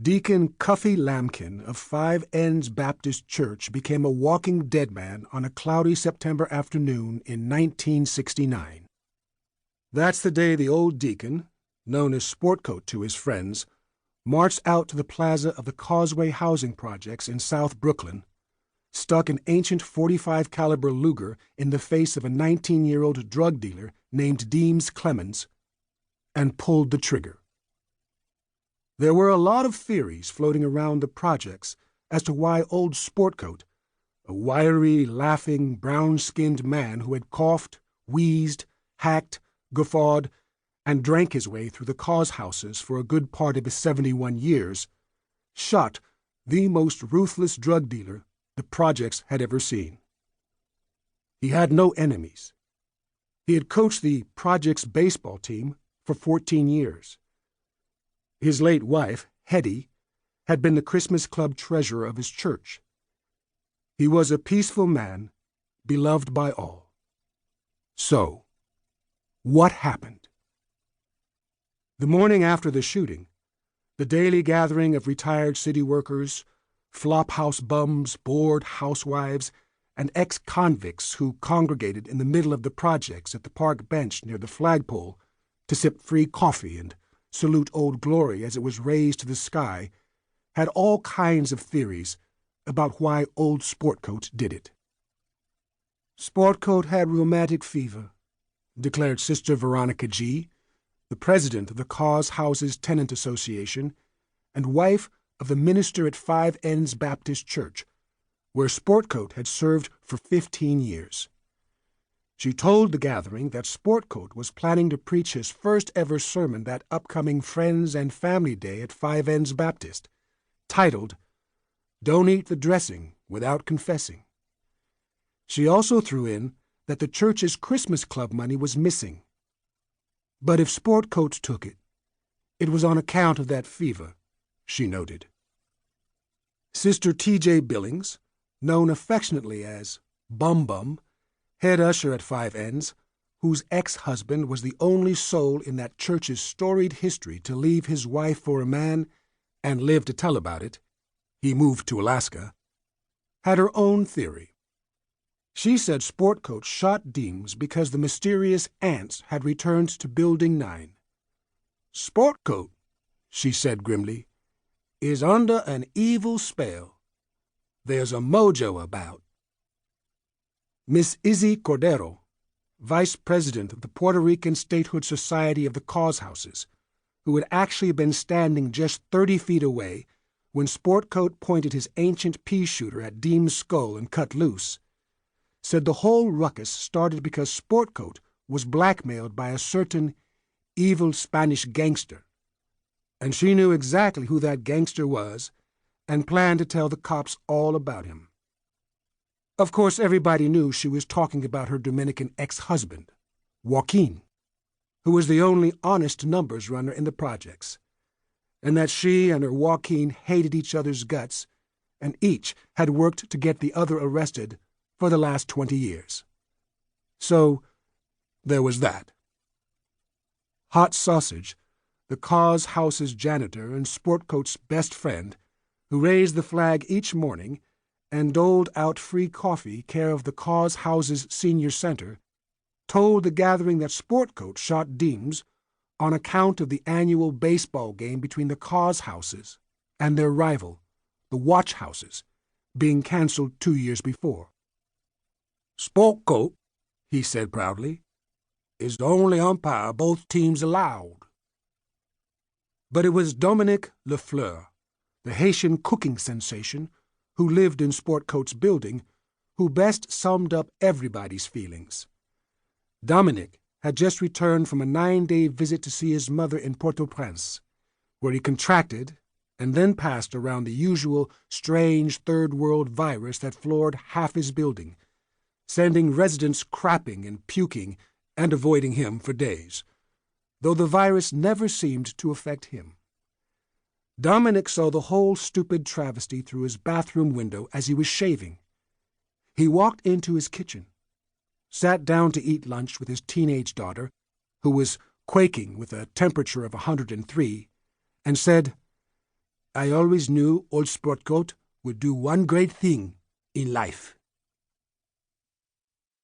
Deacon Cuffy Lambkin of Five Ends Baptist Church became a walking dead man on a cloudy September afternoon in 1969. That's the day the old deacon, known as Sportcoat to his friends, marched out to the plaza of the Causeway Housing Projects in South Brooklyn, stuck an ancient .45 caliber Luger in the face of a 19-year-old drug dealer named Deems Clemens, and pulled the trigger. There were a lot of theories floating around the projects as to why old Sportcoat, a wiry, laughing, brown-skinned man who had coughed, wheezed, hacked, guffawed, and drank his way through the cause houses for a good part of his 71 years, shot the most ruthless drug dealer the projects had ever seen. He had no enemies. He had coached the project's baseball team for 14 years. His late wife, Hetty, had been the Christmas Club treasurer of his church. He was a peaceful man, beloved by all. So, what happened? The morning after the shooting, the daily gathering of retired city workers, flophouse bums, bored housewives, and ex-convicts who congregated in the middle of the projects at the park bench near the flagpole to sip free coffee and salute Old Glory as it was raised to the sky, had all kinds of theories about why old Sportcoat did it. Sportcoat had rheumatic fever, declared Sister Veronica G., the president of the Cause Houses Tenant Association and wife of the minister at Five Ends Baptist Church, where Sportcoat had served for 15 years. She told the gathering that Sportcoat was planning to preach his first-ever sermon that upcoming Friends and Family Day at Five Ends Baptist, titled, "Don't Eat the Dressing Without Confessing." She also threw in that the church's Christmas Club money was missing. But if Sportcoat took it, it was on account of that fever, she noted. Sister T.J. Billings, known affectionately as Bum Bum, head usher at Five Ends, whose ex-husband was the only soul in that church's storied history to leave his wife for a man and live to tell about it, he moved to Alaska, had her own theory. She said Sportcoat shot Deems because the mysterious ants had returned to Building 9. "Sportcoat," she said grimly, "is under an evil spell. There's a mojo about." Miss Izzy Cordero, vice president of the Puerto Rican Statehood Society of the Cause Houses, who had actually been standing just 30 feet away when Sportcoat pointed his ancient pea shooter at Deem's skull and cut loose, said the whole ruckus started because Sportcoat was blackmailed by a certain evil Spanish gangster, and she knew exactly who that gangster was and planned to tell the cops all about him. Of course, everybody knew she was talking about her Dominican ex-husband, Joaquin, who was the only honest numbers runner in the projects, and that she and her Joaquin hated each other's guts, and each had worked to get the other arrested for the last 20 years. So, there was that. Hot Sausage, the Cause House's janitor and Sportcoat's best friend, who raised the flag each morning and doled out free coffee care of the Cause House's senior center, told the gathering that Sportcoat shot Deems on account of the annual baseball game between the Cause Houses and their rival, the Watch Houses, being canceled 2 years before. "Sportcoat," he said proudly, "is the only umpire both teams allowed." But it was Dominique Lafleur, the Haitian cooking sensation, who lived in Sportcoat's building, who best summed up everybody's feelings. Dominic had just returned from a 9-day visit to see his mother in Port-au-Prince, where he contracted and then passed around the usual strange third-world virus that floored half his building, sending residents crapping and puking and avoiding him for days, though the virus never seemed to affect him. Dominic saw the whole stupid travesty through his bathroom window as he was shaving. He walked into his kitchen, sat down to eat lunch with his teenage daughter, who was quaking with a temperature of 103, and said, I always knew old Sportcoat would do one great thing in life.